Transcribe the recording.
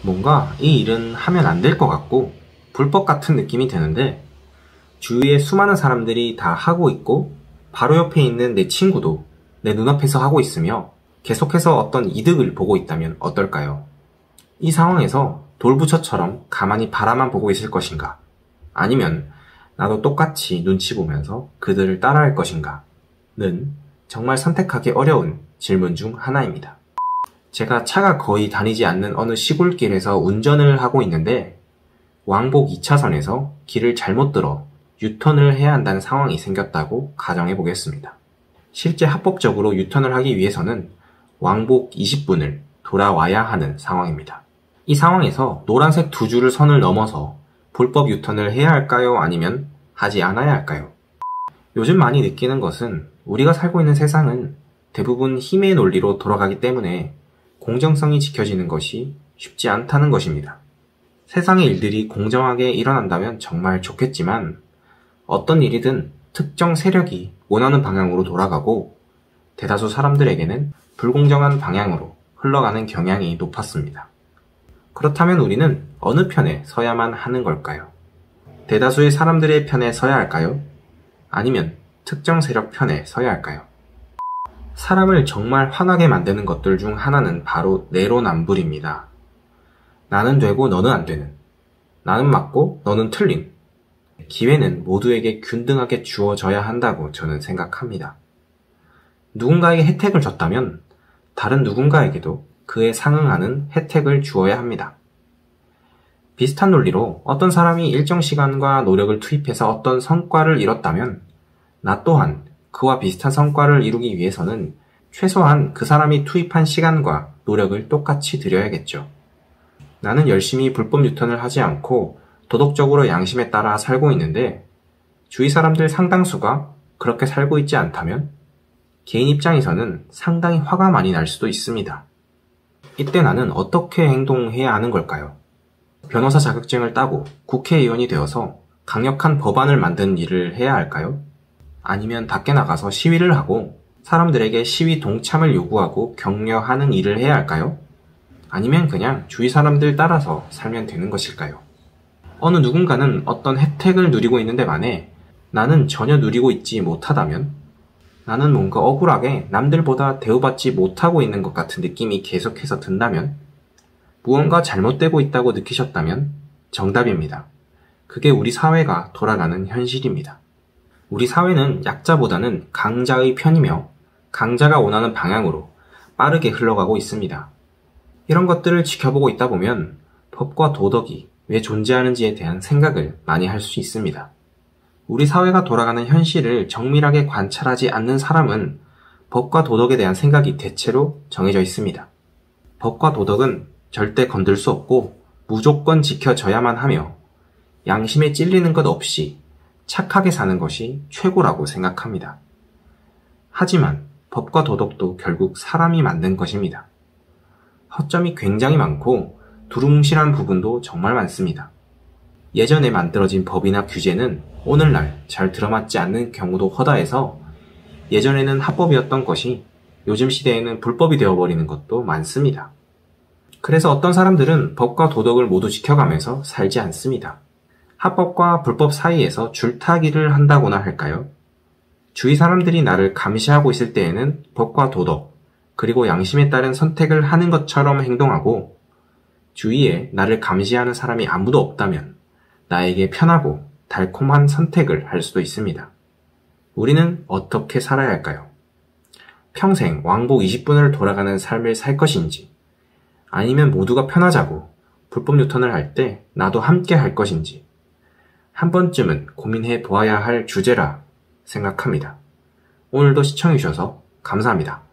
뭔가 이 일은 하면 안 될 것 같고 불법 같은 느낌이 드는데 주위에 수많은 사람들이 다 하고 있고 바로 옆에 있는 내 친구도 내 눈앞에서 하고 있으며 계속해서 어떤 이득을 보고 있다면 어떨까요? 이 상황에서 돌부처처럼 가만히 바라만 보고 있을 것인가? 아니면 나도 똑같이 눈치 보면서 그들을 따라할 것인가? 는 정말 선택하기 어려운 질문 중 하나입니다. 제가 차가 거의 다니지 않는 어느 시골길에서 운전을 하고 있는데 왕복 2차선에서 길을 잘못 들어 유턴을 해야 한다는 상황이 생겼다고 가정해 보겠습니다. 실제 합법적으로 유턴을 하기 위해서는 왕복 20분을 돌아와야 하는 상황입니다. 이 상황에서 노란색 두 줄을 선을 넘어서 불법 유턴을 해야 할까요? 아니면 하지 않아야 할까요? 요즘 많이 느끼는 것은 우리가 살고 있는 세상은 대부분 힘의 논리로 돌아가기 때문에 공정성이 지켜지는 것이 쉽지 않다는 것입니다. 세상의 일들이 공정하게 일어난다면 정말 좋겠지만 어떤 일이든 특정 세력이 원하는 방향으로 돌아가고 대다수 사람들에게는 불공정한 방향으로 흘러가는 경향이 높았습니다. 그렇다면 우리는 어느 편에 서야만 하는 걸까요? 대다수의 사람들의 편에 서야 할까요? 아니면 특정 세력 편에 서야 할까요? 사람을 정말 화나게 만드는 것들 중 하나는 바로 내로남불입니다. 나는 되고 너는 안 되는, 나는 맞고 너는 틀린, 기회는 모두에게 균등하게 주어져야 한다고 저는 생각합니다. 누군가에게 혜택을 줬다면 다른 누군가에게도 그에 상응하는 혜택을 주어야 합니다. 비슷한 논리로 어떤 사람이 일정 시간과 노력을 투입해서 어떤 성과를 이뤘다면 나 또한 그와 비슷한 성과를 이루기 위해서는 최소한 그 사람이 투입한 시간과 노력을 똑같이 들여야겠죠. 나는 열심히 불법 유턴을 하지 않고 도덕적으로 양심에 따라 살고 있는데 주위 사람들 상당수가 그렇게 살고 있지 않다면 개인 입장에서는 상당히 화가 많이 날 수도 있습니다. 이때 나는 어떻게 행동해야 하는 걸까요? 변호사 자격증을 따고 국회의원이 되어서 강력한 법안을 만드는 일을 해야 할까요? 아니면 밖에 나가서 시위를 하고 사람들에게 시위 동참을 요구하고 격려하는 일을 해야 할까요? 아니면 그냥 주위 사람들 따라서 살면 되는 것일까요? 어느 누군가는 어떤 혜택을 누리고 있는데 반해 나는 전혀 누리고 있지 못하다면 나는 뭔가 억울하게 남들보다 대우받지 못하고 있는 것 같은 느낌이 계속해서 든다면 무언가 잘못되고 있다고 느끼셨다면 정답입니다. 그게 우리 사회가 돌아가는 현실입니다. 우리 사회는 약자보다는 강자의 편이며 강자가 원하는 방향으로 빠르게 흘러가고 있습니다. 이런 것들을 지켜보고 있다 보면 법과 도덕이 왜 존재하는지에 대한 생각을 많이 할 수 있습니다. 우리 사회가 돌아가는 현실을 정밀하게 관찰하지 않는 사람은 법과 도덕에 대한 생각이 대체로 정해져 있습니다. 법과 도덕은 절대 건들 수 없고 무조건 지켜져야만 하며 양심에 찔리는 것 없이 착하게 사는 것이 최고라고 생각합니다. 하지만 법과 도덕도 결국 사람이 만든 것입니다. 허점이 굉장히 많고 두루뭉실한 부분도 정말 많습니다. 예전에 만들어진 법이나 규제는 오늘날 잘 들어맞지 않는 경우도 허다해서 예전에는 합법이었던 것이 요즘 시대에는 불법이 되어버리는 것도 많습니다. 그래서 어떤 사람들은 법과 도덕을 모두 지켜가면서 살지 않습니다. 합법과 불법 사이에서 줄타기를 한다고나 할까요? 주위 사람들이 나를 감시하고 있을 때에는 법과 도덕, 그리고 양심에 따른 선택을 하는 것처럼 행동하고 주위에 나를 감시하는 사람이 아무도 없다면 나에게 편하고 달콤한 선택을 할 수도 있습니다. 우리는 어떻게 살아야 할까요? 평생 왕복 20분을 돌아가는 삶을 살 것인지 아니면 모두가 편하자고 불법 유턴을 할 때 나도 함께 할 것인지 한 번쯤은 고민해 보아야 할 주제라 생각합니다. 오늘도 시청해주셔서 감사합니다.